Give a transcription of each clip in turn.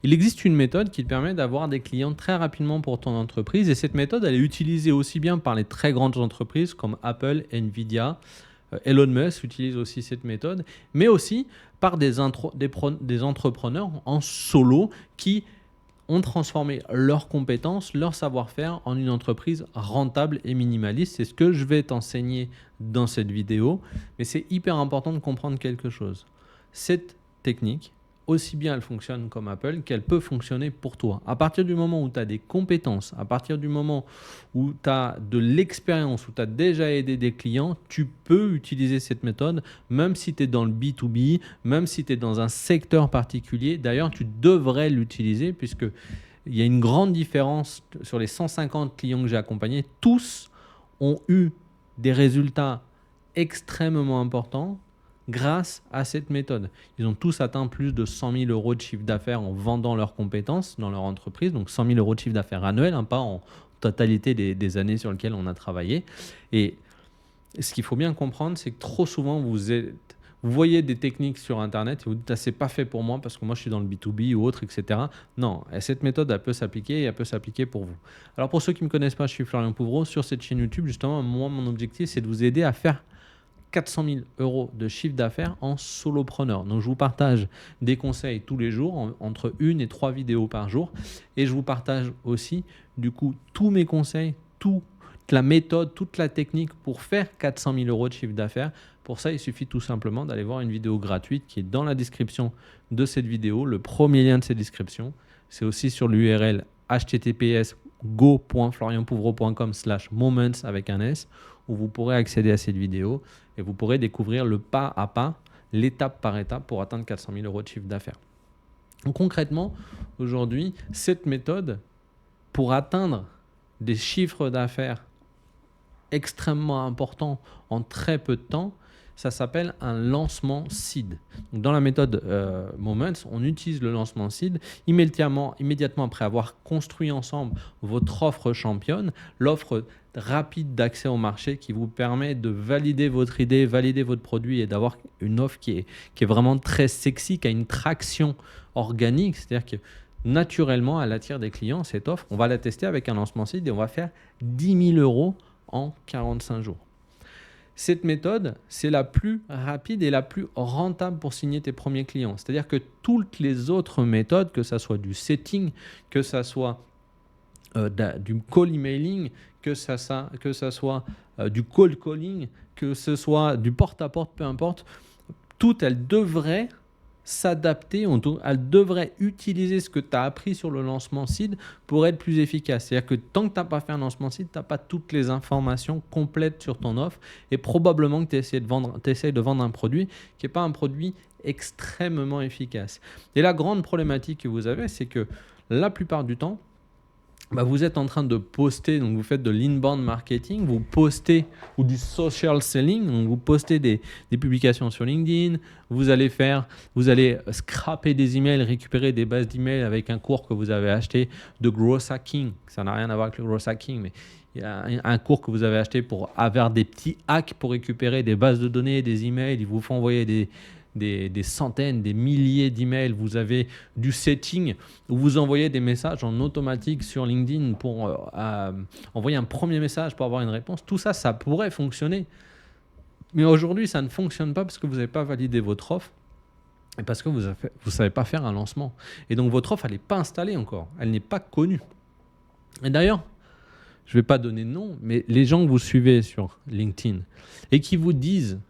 Il existe une méthode qui te permet d'avoir des clients très rapidement pour ton entreprise et cette méthode, elle est utilisée aussi bien par les très grandes entreprises comme Apple, Nvidia, Elon Musk utilise aussi cette méthode, mais aussi par des entrepreneurs en solo qui ont transformé leurs compétences, leur savoir-faire en une entreprise rentable et minimaliste. C'est ce que je vais t'enseigner dans cette vidéo, mais c'est hyper important de comprendre quelque chose. Cette technique, aussi bien elle fonctionne comme Apple qu'elle peut fonctionner pour toi. À partir du moment où tu as des compétences, à partir du moment où tu as de l'expérience, où tu as déjà aidé des clients, tu peux utiliser cette méthode même si tu es dans le B2B, même si tu es dans un secteur particulier. D'ailleurs, tu devrais l'utiliser puisque il y a une grande différence sur les 150 clients que j'ai accompagnés. Tous ont eu des résultats extrêmement importants grâce à cette méthode. Ils ont tous atteint plus de 100 000 euros de chiffre d'affaires en vendant leurs compétences dans leur entreprise, donc 100 000 euros de chiffre d'affaires annuel, pas en totalité des années sur lesquelles on a travaillé. Et ce qu'il faut bien comprendre, c'est que trop souvent, vous voyez des techniques sur Internet et vous dites « c'est pas fait pour moi parce que moi je suis dans le B2B ou autre, etc. » Non, cette méthode, elle peut s'appliquer et elle peut s'appliquer pour vous. Alors pour ceux qui ne me connaissent pas, je suis Florian Pouvreau. Sur cette chaîne YouTube, justement, moi, mon objectif, c'est de vous aider à faire 400 000 euros de chiffre d'affaires en solopreneur. Donc, je vous partage des conseils tous les jours, entre 1 et 3 vidéos par jour. Et je vous partage aussi, du coup, tous mes conseils, toute la méthode, toute la technique pour faire 400 000 euros de chiffre d'affaires. Pour ça, il suffit tout simplement d'aller voir une vidéo gratuite qui est dans la description de cette vidéo. Le premier lien de cette description, c'est aussi sur l'URL https://go.florianpouvreau.com/moments avec un S, où vous pourrez accéder à cette vidéo et vous pourrez découvrir le pas à pas, l'étape par étape pour atteindre 400 000 euros de chiffre d'affaires. Donc concrètement, aujourd'hui, cette méthode, pour atteindre des chiffres d'affaires extrêmement importants en très peu de temps, ça s'appelle un lancement seed. Donc dans la méthode Moments, on utilise le lancement seed immédiatement après avoir construit ensemble votre offre championne, l'offre rapide d'accès au marché qui vous permet de valider votre idée, valider votre produit et d'avoir une offre qui est vraiment très sexy, qui a une traction organique, c'est-à-dire que naturellement, elle attire des clients, cette offre. On va la tester avec un lancement seed et on va faire 10 000 euros en 45 jours. Cette méthode, c'est la plus rapide et la plus rentable pour signer tes premiers clients. C'est-à-dire que toutes les autres méthodes, que ce soit du setting, que ce soit du call emailing, que ce soit du cold calling, que ce soit du porte-à-porte, peu importe, toutes elles devraient s'adapter, elle devrait utiliser ce que tu as appris sur le lancement seed pour être plus efficace. C'est-à-dire que tant que tu n'as pas fait un lancement seed, tu n'as pas toutes les informations complètes sur ton offre et probablement que tu essaies de vendre un produit qui n'est pas un produit extrêmement efficace. Et la grande problématique que vous avez, c'est que la plupart du temps, vous êtes en train de poster, donc vous faites de l'inbound marketing, vous postez ou du social selling, donc vous postez des publications sur LinkedIn, vous allez scraper des emails, récupérer des bases d'emails avec un cours que vous avez acheté de growth hacking. Ça n'a rien à voir avec le growth hacking, mais il y a un cours que vous avez acheté pour avoir des petits hacks pour récupérer des bases de données, des emails. Ils vous font envoyer des centaines, des milliers d'emails. Vous avez du setting où vous envoyez des messages en automatique sur LinkedIn pour envoyer un premier message pour avoir une réponse. Tout ça, ça pourrait fonctionner. Mais aujourd'hui, ça ne fonctionne pas parce que vous n'avez pas validé votre offre et parce que vous ne savez pas faire un lancement. Et donc, votre offre, elle n'est pas installée encore. Elle n'est pas connue. Et d'ailleurs, je ne vais pas donner de nom, mais les gens que vous suivez sur LinkedIn et qui vous disent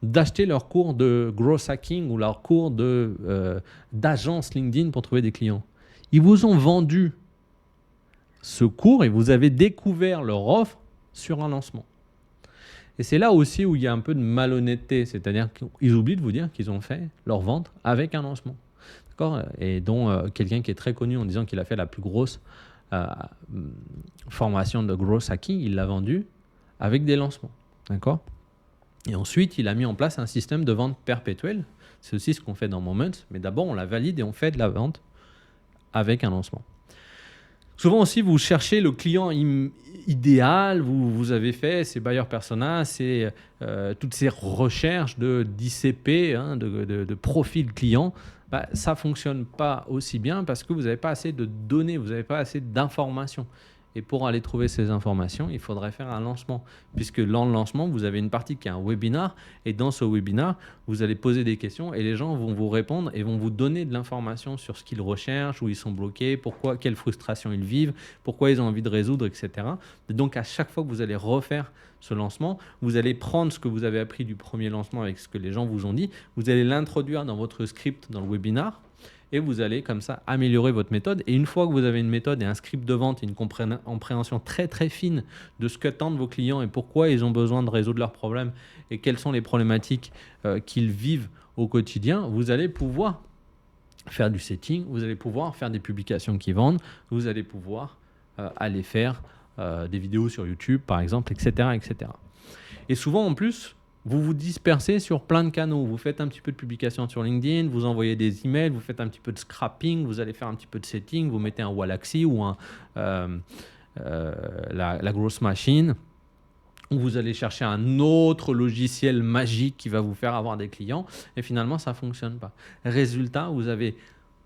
d'acheter leur cours de growth hacking ou leur cours d'agence LinkedIn pour trouver des clients. Ils vous ont vendu ce cours et vous avez découvert leur offre sur un lancement. Et c'est là aussi où il y a un peu de malhonnêteté, c'est-à-dire qu'ils oublient de vous dire qu'ils ont fait leur vente avec un lancement. D'accord ? Et dont quelqu'un qui est très connu en disant qu'il a fait la plus grosse formation de growth hacking, il l'a vendu avec des lancements. D'accord ? Et ensuite, il a mis en place un système de vente perpétuelle. C'est aussi ce qu'on fait dans Moments. Mais d'abord, on la valide et on fait de la vente avec un lancement. Souvent aussi, vous cherchez le client idéal. Vous avez fait ces buyer personas, toutes ces recherches d'ICP, de profil client. Ça ne fonctionne pas aussi bien parce que vous n'avez pas assez de données, vous n'avez pas assez d'informations. Et pour aller trouver ces informations, il faudrait faire un lancement. Puisque dans le lancement, vous avez une partie qui est un webinar. Et dans ce webinar, vous allez poser des questions et les gens vont vous répondre et vont vous donner de l'information sur ce qu'ils recherchent, où ils sont bloqués, pourquoi, quelle frustration ils vivent, pourquoi ils ont envie de résoudre, etc. Et donc, à chaque fois que vous allez refaire ce lancement, vous allez prendre ce que vous avez appris du premier lancement avec ce que les gens vous ont dit, vous allez l'introduire dans votre script dans le webinar. Et vous allez comme ça améliorer votre méthode. Et une fois que vous avez une méthode et un script de vente et une compréhension très très fine de ce qu'attendent vos clients et pourquoi ils ont besoin de résoudre leurs problèmes et quelles sont les problématiques qu'ils vivent au quotidien, vous allez pouvoir faire du setting, vous allez pouvoir faire des publications qui vendent, vous allez pouvoir aller faire des vidéos sur YouTube par exemple, etc., etc. Et souvent en plus, vous vous dispersez sur plein de canaux. Vous faites un petit peu de publication sur LinkedIn, vous envoyez des emails, vous faites un petit peu de scrapping, vous allez faire un petit peu de setting, vous mettez un Wallaxy ou la Growth Machine, ou vous allez chercher un autre logiciel magique qui va vous faire avoir des clients, et finalement, ça ne fonctionne pas. Résultat, vous avez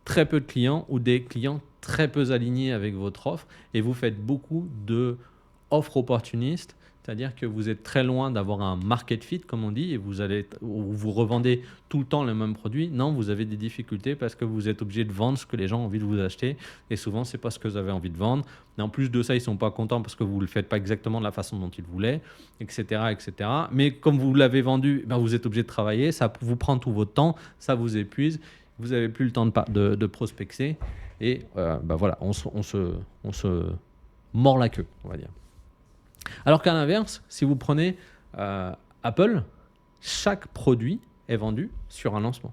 très peu de clients ou des clients très peu alignés avec votre offre, et vous faites beaucoup d'offres opportunistes. C'est-à-dire que vous êtes très loin d'avoir un market fit, comme on dit, et vous revendez tout le temps le même produit. Non, vous avez des difficultés parce que vous êtes obligé de vendre ce que les gens ont envie de vous acheter. Et souvent, ce n'est pas ce que vous avez envie de vendre. Et en plus de ça, ils ne sont pas contents parce que vous ne le faites pas exactement de la façon dont ils voulaient, etc., etc. Mais comme vous l'avez vendu, vous êtes obligé de travailler. Ça vous prend tout votre temps, ça vous épuise. Vous n'avez plus le temps de prospecter. Et voilà, on se mord la queue, on va dire. Alors qu'à l'inverse, si vous prenez Apple, chaque produit est vendu sur un lancement.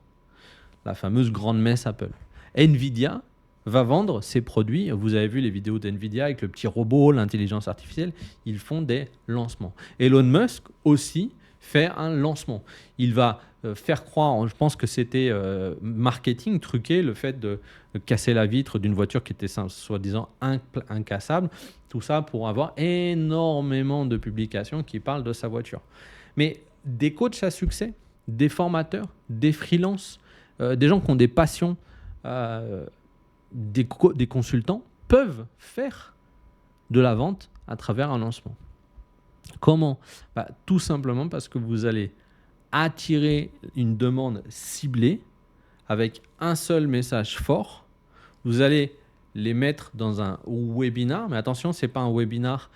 La fameuse grande messe Apple. Nvidia va vendre ses produits. Vous avez vu les vidéos d'Nvidia avec le petit robot, l'intelligence artificielle. Ils font des lancements. Elon Musk aussi fait un lancement. Il va faire croire, je pense que c'était marketing truqué, le fait de casser la vitre d'une voiture qui était soi-disant incassable. Tout ça pour avoir énormément de publications qui parlent de sa voiture. Mais des coachs à succès, des formateurs, des freelances, des gens qui ont des passions, des consultants peuvent faire de la vente à travers un lancement. Comment ? Tout simplement parce que vous allez attirer une demande ciblée avec un seul message fort. Vous allez les mettre dans un webinar, mais attention, ce n'est pas un webinar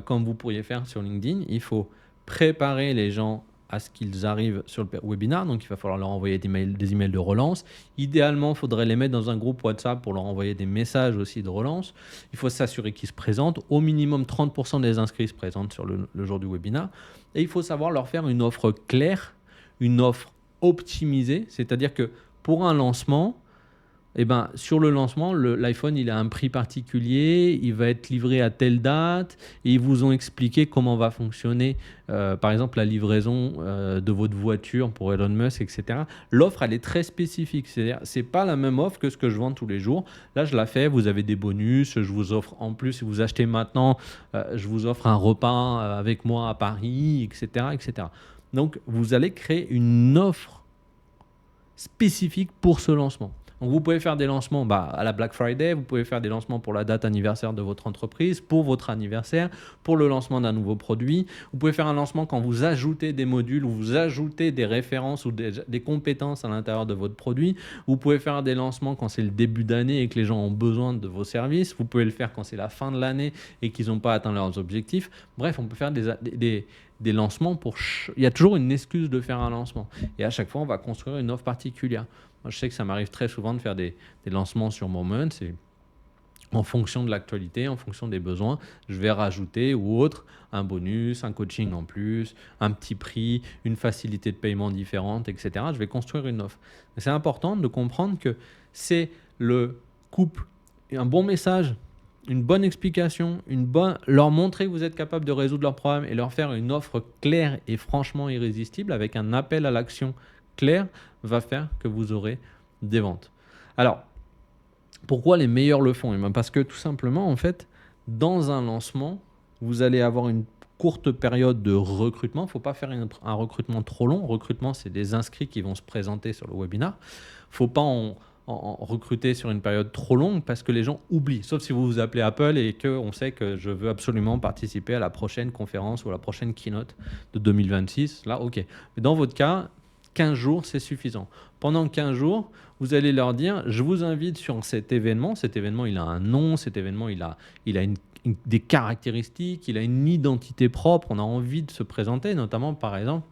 comme vous pourriez faire sur LinkedIn. Il faut préparer les gens à ce qu'ils arrivent sur le webinar, donc il va falloir leur envoyer des emails de relance. Idéalement, il faudrait les mettre dans un groupe WhatsApp pour leur envoyer des messages aussi de relance. Il faut s'assurer qu'ils se présentent. Au minimum, 30% des inscrits se présentent sur le jour du webinar. Et il faut savoir leur faire une offre claire, une offre optimisée, c'est-à-dire que pour un lancement, sur le lancement, l'iPhone il a un prix particulier, il va être livré à telle date, et ils vous ont expliqué comment va fonctionner, par exemple, la livraison de votre voiture pour Elon Musk, etc. L'offre, elle est très spécifique, c'est-à-dire c'est pas la même offre que ce que je vends tous les jours. Là, je la fais, vous avez des bonus, je vous offre en plus, si vous achetez maintenant, je vous offre un repas avec moi à Paris, etc., etc. Donc, vous allez créer une offre spécifique pour ce lancement. Donc, vous pouvez faire des lancements à la Black Friday, vous pouvez faire des lancements pour la date anniversaire de votre entreprise, pour votre anniversaire, pour le lancement d'un nouveau produit. Vous pouvez faire un lancement quand vous ajoutez des modules ou vous ajoutez des références ou des compétences à l'intérieur de votre produit. Vous pouvez faire des lancements quand c'est le début d'année et que les gens ont besoin de vos services. Vous pouvez le faire quand c'est la fin de l'année et qu'ils n'ont pas atteint leurs objectifs. Bref, on peut faire des lancements il y a toujours une excuse de faire un lancement. Et à chaque fois, on va construire une offre particulière. Moi, je sais que ça m'arrive très souvent de faire des lancements sur Moments. Et en fonction de l'actualité, en fonction des besoins, je vais rajouter ou autre un bonus, un coaching en plus, un petit prix, une facilité de paiement différente, etc. Je vais construire une offre. Mais c'est important de comprendre que c'est le couple, un bon message, une bonne explication, leur montrer que vous êtes capable de résoudre leurs problèmes et leur faire une offre claire et franchement irrésistible avec un appel à l'action clair va faire que vous aurez des ventes. Alors, pourquoi les meilleurs le font ? Parce que tout simplement, en fait, dans un lancement, vous allez avoir une courte période de recrutement. Il ne faut pas faire un recrutement trop long. Recrutement, c'est des inscrits qui vont se présenter sur le webinar. Il ne faut pas en recruter sur une période trop longue parce que les gens oublient. Sauf si vous vous appelez Apple et qu'on sait que je veux absolument participer à la prochaine conférence ou à la prochaine keynote de 2026. Là, OK. Mais dans votre cas, 15 jours, c'est suffisant. Pendant 15 jours, vous allez leur dire, je vous invite sur cet événement. Cet événement, il a un nom. Cet événement, il a des caractéristiques. Il a une identité propre. On a envie de se présenter, notamment, par exemple,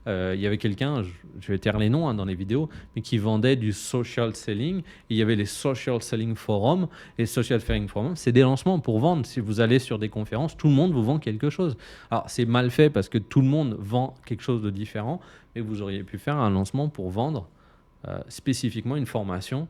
il y avait quelqu'un, je vais taire les noms dans les vidéos, mais qui vendait du social selling. Et il y avait les social selling forums. Et social selling forums, c'est des lancements pour vendre. Si vous allez sur des conférences, tout le monde vous vend quelque chose. Alors, c'est mal fait parce que tout le monde vend quelque chose de différent, mais vous auriez pu faire un lancement pour vendre spécifiquement une formation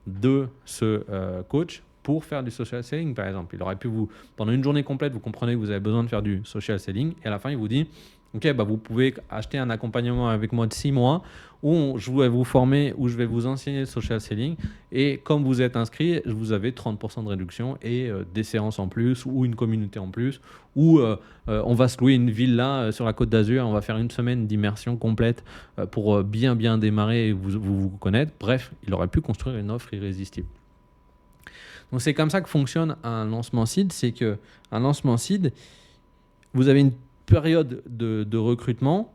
de ce coach pour faire du social selling, par exemple. Il aurait pu pendant une journée complète, vous comprenez que vous avez besoin de faire du social selling, et à la fin, il vous dit, OK, vous pouvez acheter un accompagnement avec moi de 6 mois où je vais vous former, où je vais vous enseigner le social selling. Et comme vous êtes inscrit, vous avez 30% de réduction et des séances en plus ou une communauté en plus. Ou on va se louer une villa sur la Côte d'Azur. On va faire une semaine d'immersion complète pour bien démarrer et vous connaître. Bref, il aurait pu construire une offre irrésistible. Donc c'est comme ça que fonctionne un lancement seed. C'est qu'un lancement seed, vous avez une période de recrutement,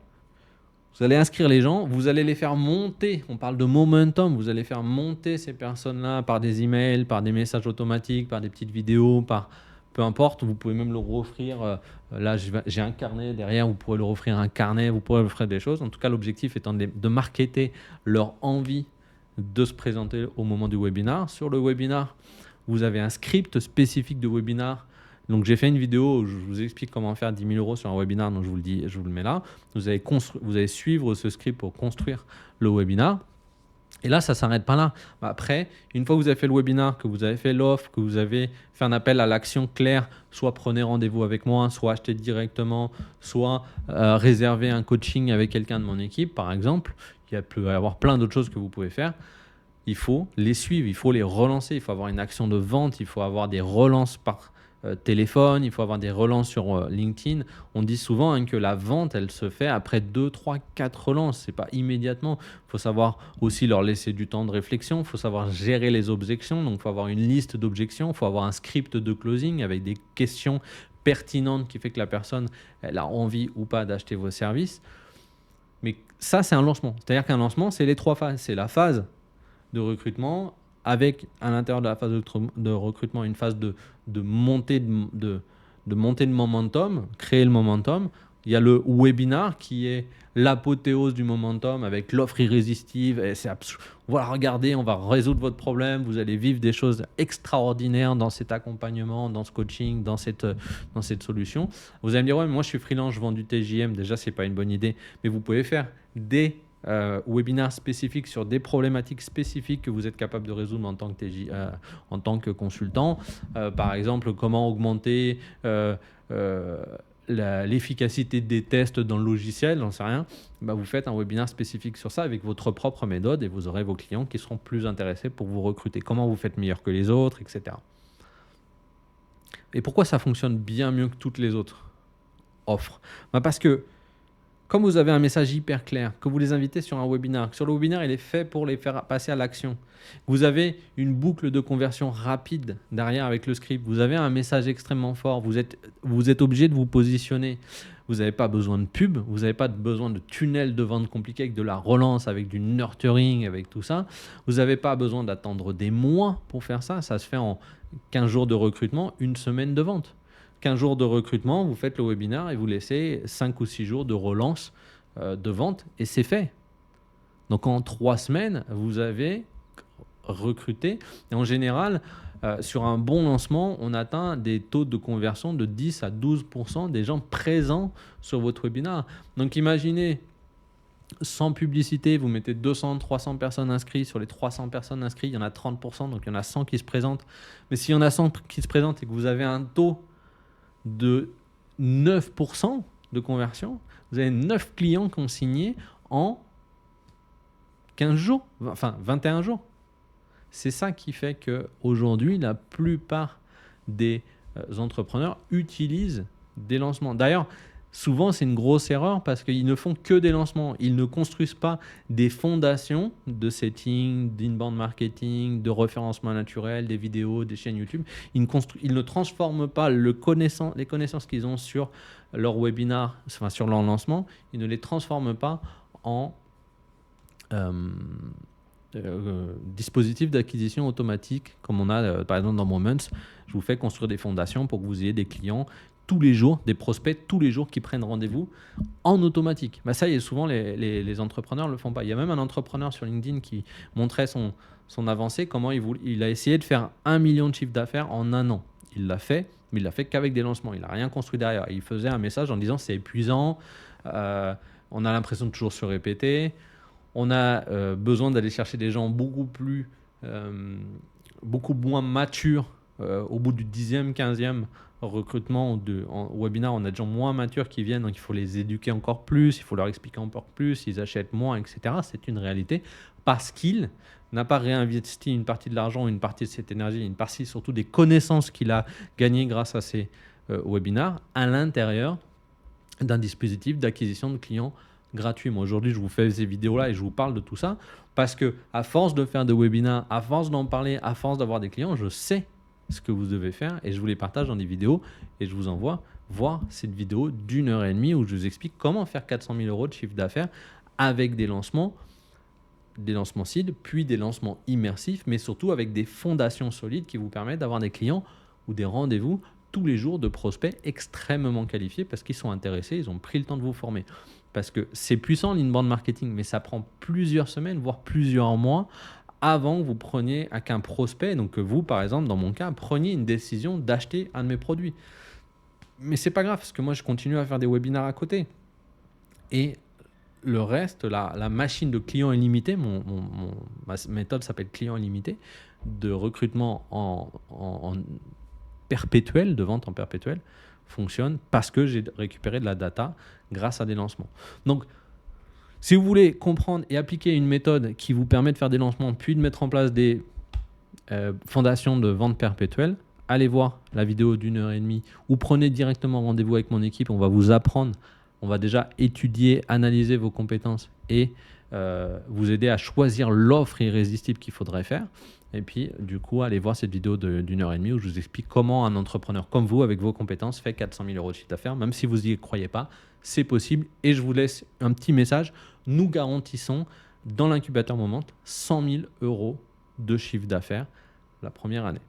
vous allez inscrire les gens, vous allez les faire monter, on parle de momentum, vous allez faire monter ces personnes-là par des emails, par des messages automatiques, par des petites vidéos, par peu importe, vous pouvez même leur offrir, là j'ai un carnet derrière, vous pourrez leur offrir un carnet, vous pourrez leur offrir des choses. En tout cas, l'objectif étant de marketer leur envie de se présenter au moment du webinar. Sur le webinar, vous avez un script spécifique de webinar. Donc, j'ai fait une vidéo où je vous explique comment faire 10 000 € sur un webinar. Donc, je vous le mets là. Vous allez suivre ce script pour construire le webinar. Et là, ça ne s'arrête pas là. Après, une fois que vous avez fait le webinar, que vous avez fait l'offre, que vous avez fait un appel à l'action claire, soit prenez rendez-vous avec moi, soit achetez directement, soit réservez un coaching avec quelqu'un de mon équipe, par exemple. Il peut y avoir plein d'autres choses que vous pouvez faire. Il faut les suivre, il faut les relancer, il faut avoir une action de vente, il faut avoir des relances par téléphone, il faut avoir des relances sur LinkedIn. On dit souvent que la vente, elle se fait après 2, 3, 4 relances. Ce n'est pas immédiatement. Il faut savoir aussi leur laisser du temps de réflexion. Il faut savoir gérer les objections. Donc, il faut avoir une liste d'objections. Il faut avoir un script de closing avec des questions pertinentes qui fait que la personne elle a envie ou pas d'acheter vos services. Mais ça, c'est un lancement. C'est-à-dire qu'un lancement, c'est les 3 phases. C'est la phase de recrutement avec à l'intérieur de la phase de recrutement une phase de montée de momentum, créer le momentum. Il y a le webinar qui est l'apothéose du momentum avec l'offre irrésistible. Et on va la regarder, on va résoudre votre problème. Vous allez vivre des choses extraordinaires dans cet accompagnement, dans ce coaching, dans cette solution. Vous allez me dire, ouais, mais moi je suis freelance, je vends du TJM. Déjà, ce n'est pas une bonne idée. Mais vous pouvez faire des webinaires spécifiques sur des problématiques spécifiques que vous êtes capable de résoudre en tant que consultant. Par exemple, comment augmenter l'efficacité des tests dans le logiciel, j'en sais rien. Vous faites un webinaire spécifique sur ça avec votre propre méthode et vous aurez vos clients qui seront plus intéressés pour vous recruter. Comment vous faites meilleur que les autres, etc. Et pourquoi ça fonctionne bien mieux que toutes les autres offres ? Parce que comme vous avez un message hyper clair, que vous les invitez sur un webinaire, sur le webinaire, il est fait pour les faire passer à l'action. Vous avez une boucle de conversion rapide derrière avec le script. Vous avez un message extrêmement fort. Vous êtes obligé de vous positionner. Vous n'avez pas besoin de pub. Vous n'avez pas besoin de tunnels de vente compliqués avec de la relance, avec du nurturing, avec tout ça. Vous n'avez pas besoin d'attendre des mois pour faire ça. Ça se fait en 15 jours de recrutement, 1 semaine de vente. 15 jours de recrutement, vous faites le webinaire et vous laissez 5 ou 6 jours de relance de vente et c'est fait. Donc en 3 semaines, vous avez recruté. Et en général, sur un bon lancement, on atteint des taux de conversion de 10 à 12% des gens présents sur votre webinaire. Donc imaginez, sans publicité, vous mettez 200, 300 personnes inscrites. Sur les 300 personnes inscrites, il y en a 30%, donc il y en a 100 qui se présentent. Mais s'il y en a 100 qui se présentent et que vous avez un taux de 9% de conversion, vous avez 9 clients qui ont signé en 15 jours, enfin 21 jours. C'est ça qui fait qu'aujourd'hui, la plupart des entrepreneurs utilisent des lancements. D'ailleurs, souvent, c'est une grosse erreur parce qu'ils ne font que des lancements. Ils ne construisent pas des fondations de setting, d'inbound marketing, de référencement naturel, des vidéos, des chaînes YouTube. Ils ne transforment pas les connaissances qu'ils ont sur leur webinar, enfin sur leur lancement, ils ne les transforment pas en dispositif d'acquisition automatique comme on a par exemple dans Moments. Je vous fais construire des fondations pour que vous ayez des clients tous les jours, des prospects tous les jours qui prennent rendez-vous en automatique. Bah ça, souvent les entrepreneurs ne le font pas. Il y a même un entrepreneur sur LinkedIn qui montrait son avancée, comment il a essayé de faire 1 million de chiffre d'affaires en un an. Il l'a fait, mais il l'a fait qu'avec des lancements. Il n'a rien construit derrière. Il faisait un message en disant c'est épuisant, on a l'impression de toujours se répéter, on a besoin d'aller chercher des gens beaucoup moins matures au bout du 10e, 15e recrutement en webinar. On a des gens moins matures qui viennent, donc il faut les éduquer encore plus, il faut leur expliquer encore plus, ils achètent moins, etc. C'est une réalité parce qu'il n'a pas réinvesti une partie de l'argent, une partie de cette énergie, une partie surtout des connaissances qu'il a gagnées grâce à ces webinars à l'intérieur d'un dispositif d'acquisition de clients gratuit. Moi aujourd'hui je vous fais ces vidéos là et je vous parle de tout ça parce que à force de faire des webinars, à force d'en parler, à force d'avoir des clients, je sais ce que vous devez faire et je vous les partage dans des vidéos et je vous envoie voir cette vidéo d'1h30 où je vous explique comment faire 400 000 € de chiffre d'affaires avec des lancements seed, puis des lancements immersifs, mais surtout avec des fondations solides qui vous permettent d'avoir des clients ou des rendez-vous tous les jours de prospects extrêmement qualifiés parce qu'ils sont intéressés, ils ont pris le temps de vous former. Parce que c'est puissant l'inbound marketing, mais ça prend plusieurs semaines, voire plusieurs mois avant que vous preniez qu'un prospect, donc que vous, par exemple, dans mon cas, preniez une décision d'acheter un de mes produits. Mais c'est pas grave, parce que moi, je continue à faire des webinars à côté. Et le reste, la machine de clients illimité, ma méthode s'appelle client illimité, de recrutement en perpétuel, de vente en perpétuel, fonctionne parce que j'ai récupéré de la data grâce à des lancements. Donc, si vous voulez comprendre et appliquer une méthode qui vous permet de faire des lancements, puis de mettre en place des fondations de vente perpétuelle, allez voir la vidéo d'1h30 ou prenez directement rendez-vous avec mon équipe. On va vous apprendre, on va déjà étudier, analyser vos compétences et vous aider à choisir l'offre irrésistible qu'il faudrait faire. Et puis, du coup, allez voir cette vidéo d'1h30 où je vous explique comment un entrepreneur comme vous, avec vos compétences, fait 400 000 € de chiffre d'affaires. Même si vous n'y croyez pas, c'est possible. Et je vous laisse un petit message. Nous garantissons dans l'incubateur Moment 100 000 € de chiffre d'affaires la première année.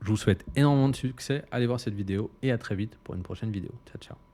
Je vous souhaite énormément de succès. Allez voir cette vidéo et à très vite pour une prochaine vidéo. Ciao, ciao.